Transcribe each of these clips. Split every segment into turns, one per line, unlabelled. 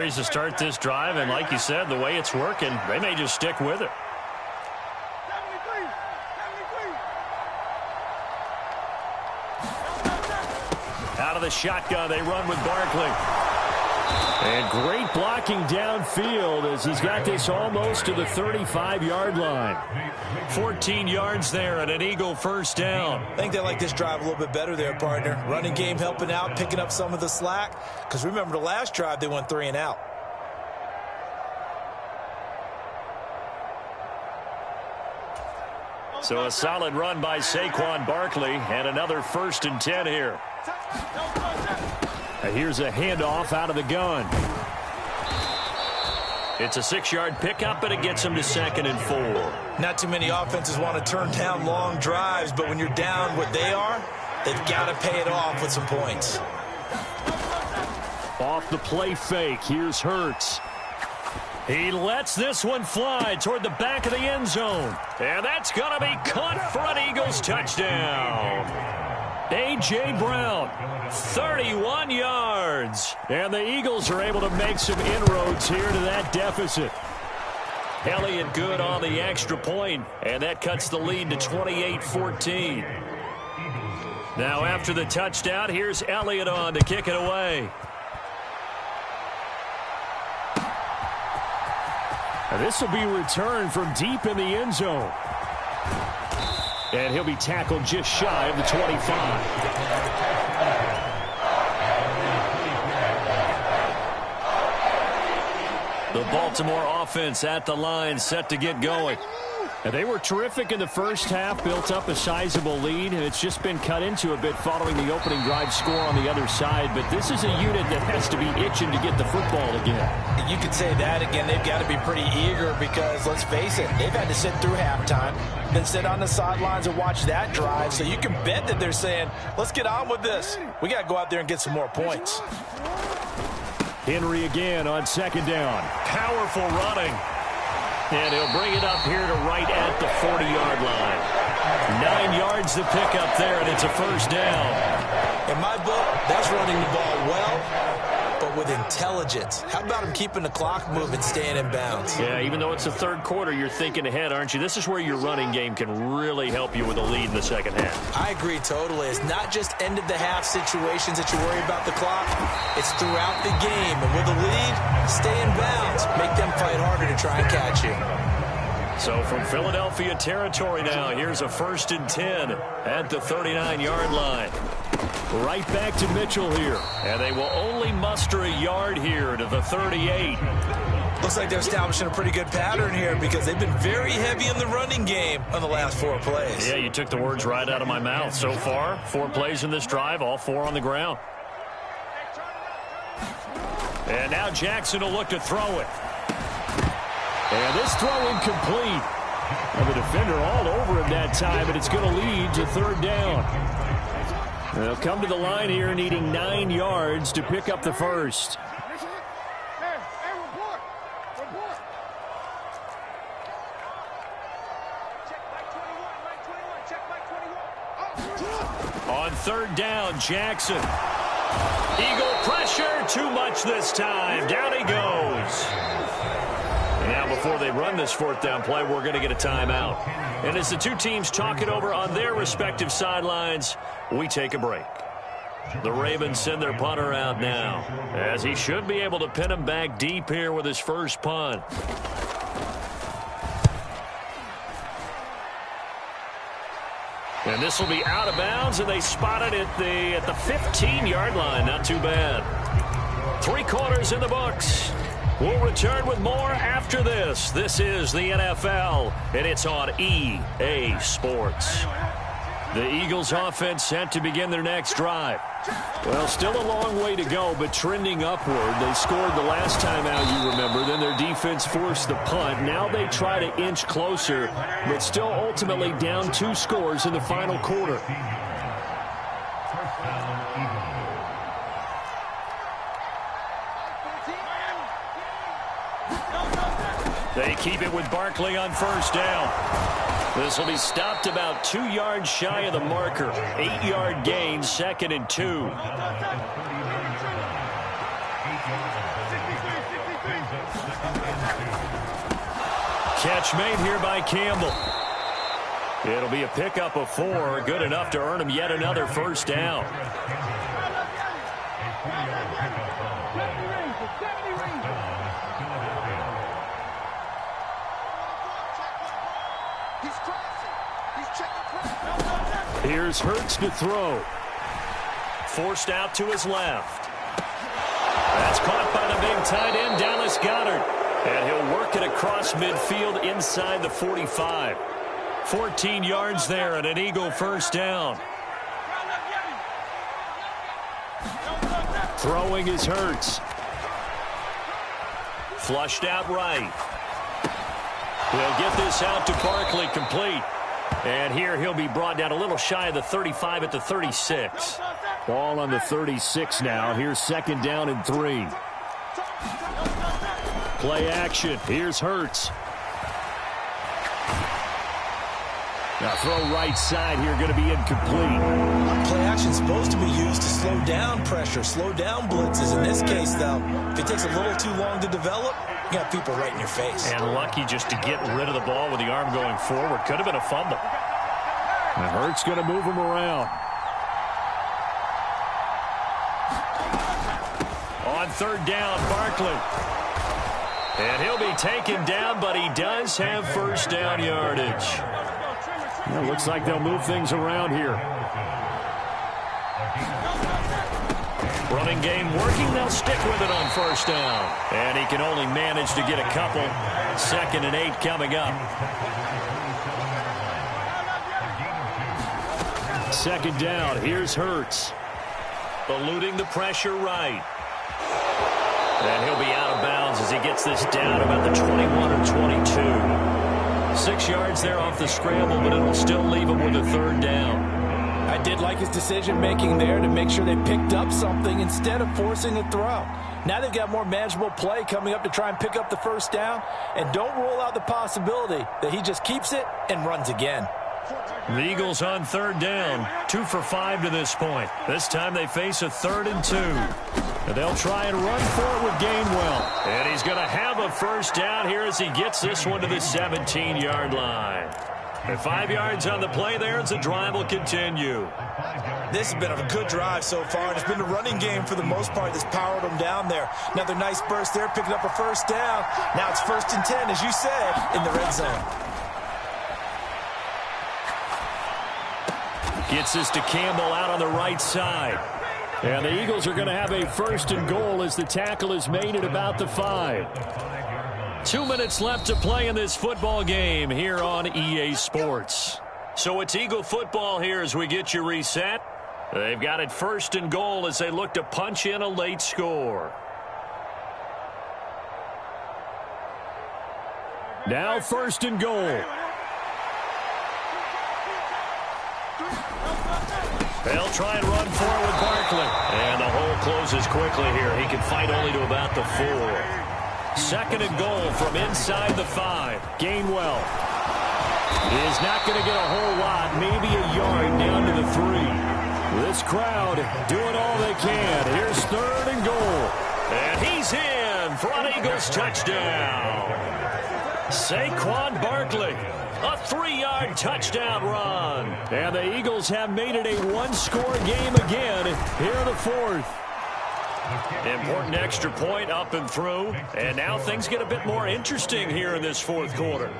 To start this drive, and like you said, the way it's working, they may just stick with it. Out of the shotgun, they run with Barkley. And great blocking downfield as he's got this almost to the 35-yard line. 14 yards there and an Eagle first down.
I think they like this drive a little bit better there, partner. Running game helping out, picking up some of the slack. Because remember the last drive, they went 3 and out.
So a solid run by Saquon Barkley and another 1st and 10 here. Here's a handoff out of the gun. It's a 6-yard pickup, and it gets him to 2nd and 4.
Not too many offenses want to turn down long drives, but when you're down what they are, they've got to pay it off with some points.
Off the play fake, here's Hurts. He lets this one fly toward the back of the end zone. And that's going to be caught for an Eagles touchdown. A.J. Brown, 31 yards. And the Eagles are able to make some inroads here to that deficit. Elliott good on the extra point, and that cuts the lead to 28-14. Now after the touchdown, here's Elliott on to kick it away. And this will be returned from deep in the end zone. And he'll be tackled just shy of the 25. The Baltimore offense at the line, set to get going. And they were terrific in the first half, built up a sizable lead, and it's just been cut into a bit following the opening drive score on the other side. But this is a unit that has to be itching to get the football again.
You could say that again. They've got to be pretty eager because, let's face it, they've had to sit through halftime, then sit on the sidelines and watch that drive. So you can bet that they're saying, let's get on with this. We got to go out there and get some more points.
Henry again on 2nd down. Powerful running. And he'll bring it up here to right at the 40-yard line. 9 yards to pick up there, and it's a first down.
In my book, that's running the ball well, but with intelligence. How about him keeping the clock moving, staying in bounds?
Yeah, even though it's the third quarter, you're thinking ahead, aren't you? This is where your running game can really help you with a lead in the second half.
I agree totally. It's not just end-of-the-half situations that you worry about the clock. It's throughout the game. And with a lead, stay in bounds. Make them fight harder to try and catch you.
So from Philadelphia territory now, here's a 1st and 10 at the 39-yard line. Right back to Mitchell here. And they will only muster a yard here to the 38.
Looks like they're establishing a pretty good pattern here because they've been very heavy in the running game on the last 4 plays.
Yeah, you took the words right out of my mouth. So far, 4 plays in this drive, all 4 on the ground. And now Jackson will look to throw it. And this throw incomplete. And the defender all over him that time, but it's going to lead to 3rd down. They'll come to the line here needing 9 yards to pick up the first. On 3rd down, Jackson. Eagle pressure, too much this time. Down he goes. Now, before they run this 4th down play, we're going to get a timeout. And as the two teams talk it over on their respective sidelines, we take a break. The Ravens send their punter out now, as he should be able to pin him back deep here with his first punt. And this will be out of bounds, and they spot it at the 15-yard line. Not too bad. 3 quarters in the books. We'll return with more after this. This is the NFL, and it's on EA Sports. The Eagles offense set to begin their next drive. Well, still a long way to go, but trending upward. They scored the last time out, you remember. Then their defense forced the punt. Now they try to inch closer, but still ultimately down 2 scores in the final quarter. They keep it with Barkley on 1st down. This will be stopped about 2 yards shy of the marker. 8-yard gain, 2nd and 2. Catch made here by Campbell. It'll be a pickup of 4, good enough to earn him yet another first down. Here's Hurts to throw. Forced out to his left. That's caught by the big tight end, Dallas Goedert. And he'll work it across midfield inside the 45. 14 yards there and an Eagle first down. Throwing is Hurts. Flushed out right. He'll get this out to Barkley, complete. And here he'll be brought down a little shy of the 35 at the 36. Ball on the 36 now. Here's second down and 3. Play action. Here's Hurts. Now throw right side here, going to be incomplete.
Play action supposed to be used to slow down pressure, slow down blitzes. In this case, though, if it takes a little too long to develop, you got people right in your face.
And lucky just to get rid of the ball with the arm going forward. Could have been a fumble. Now Hurts going to move him around. On third down, Barkley. And he'll be taken down, but he does have first down yardage. Well, looks like they'll move things around here. Running game working. They'll stick with it on first down. And he can only manage to get a couple. 2nd and 8 coming up. Second down. Here's Hurts. Eluding the pressure right. And he'll be out of bounds as he gets this down about the 21 or 22. 6 yards there off the scramble, but it'll still leave him with a third down.
I did like his decision-making there to make sure they picked up something instead of forcing a throw. Now they've got more manageable play coming up to try and pick up the first down, and don't rule out the possibility that he just keeps it and runs again.
The Eagles on third down, 2 for 5 to this point. This time they face a 3rd and 2. And they'll try and run for it with Gainwell. And he's going to have a first down here as he gets this one to the 17-yard line. And 5 yards on the play there as the drive will continue.
This has been a good drive so far, and it's been a running game for the most part that's powered them down there. Another nice burst there, picking up a first down. Now it's 1st and 10, as you said, in the red zone.
Gets this to Campbell out on the right side. And the Eagles are going to have a 1st and goal as the tackle is made at about the 5. 2 minutes left to play in this football game here on EA Sports. So it's Eagle football here as we get you reset. They've got it 1st and goal as they look to punch in a late score. Now 1st and goal. They'll try and run for it with Barkley. And the hole closes quickly here. He can fight only to about the 4. 2nd and goal from inside the 5. Gainwell is not going to get a whole lot, maybe a yard down to the 3. This crowd doing all they can. Here's 3rd and goal. And he's in for an Eagles touchdown. Saquon Barkley. A 3-yard touchdown run. And the Eagles have made it a 1-score game again here in the 4th. Important extra point up and through. And now things get a bit more interesting here in this 4th quarter.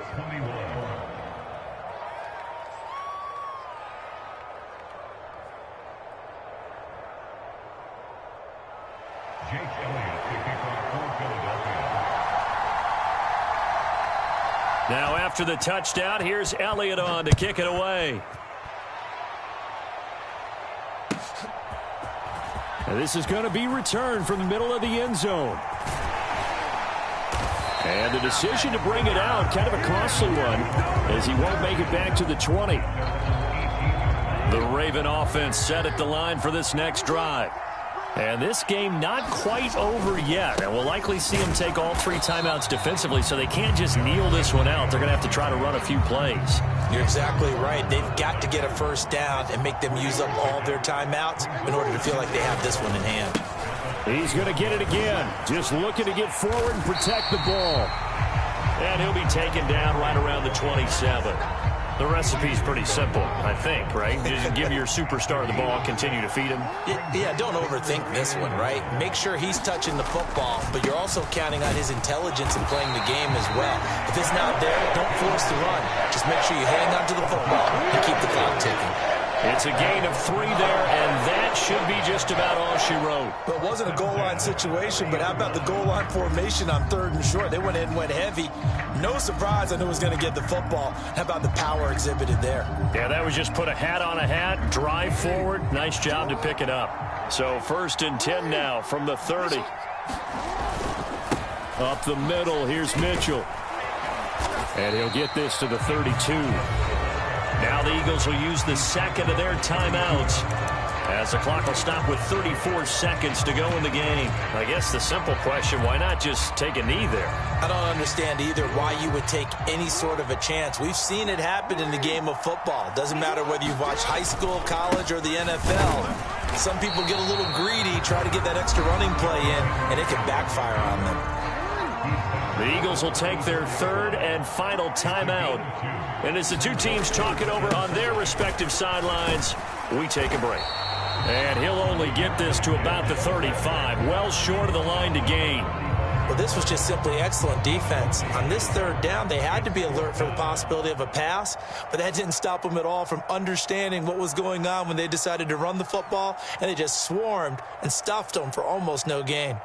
Now after the touchdown, here's Elliott on to kick it away. And this is going to be returned from the middle of the end zone. And the decision to bring it out, kind of a costly one, as he won't make it back to the 20. The Raven offense set at the line for this next drive. And this game not quite over yet. And we'll likely see them take all 3 timeouts defensively, so they can't just kneel this one out. They're going to have to try to run a few plays.
You're exactly right. They've got to get a first down and make them use up all their timeouts in order to feel like they have this one in hand.
He's going to get it again. Just looking to get forward and protect the ball. And he'll be taken down right around the 27. The recipe's pretty simple, I think, right? Just give your superstar the ball, continue to feed him.
Yeah, don't overthink this one, right? Make sure he's touching the football, but you're also counting on his intelligence in playing the game as well. If it's not there, don't force the run. Just make sure you hang on to the football and keep the clock ticking.
It's a gain of 3 there, and that should be just about all she wrote.
But it wasn't a goal line situation, but how about the goal line formation on 3rd and short? They went in, went heavy. No surprise I knew was going to get the football. How about the power exhibited there?
Yeah, that was just put a hat on a hat, drive forward. Nice job to pick it up. So 1st and 10 now from the 30. Up the middle, here's Mitchell. And he'll get this to the 32. Now the Eagles will use the second of their timeouts as the clock will stop with 34 seconds to go in the game. I guess the simple question, why not just take a knee there?
I don't understand either why you would take any sort of a chance. We've seen it happen in the game of football. Doesn't matter whether you've watched high school, college, or the NFL. Some people get a little greedy, try to get that extra running play in, and it can backfire on them.
The Eagles will take their 3rd and final timeout. And as the two teams talk it over on their respective sidelines, we take a break. And he'll only get this to about the 35, well short of the line to gain.
Well, this was just simply excellent defense. On this 3rd down, they had to be alert for the possibility of a pass, but that didn't stop them at all from understanding what was going on when they decided to run the football, and they just swarmed and stuffed them for almost no gain.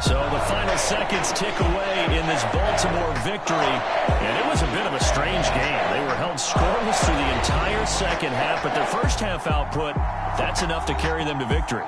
So the final seconds tick away in this Baltimore victory. And it was a bit of a strange game. They were held scoreless through the entire second half, but their first half output, that's enough to carry them to victory.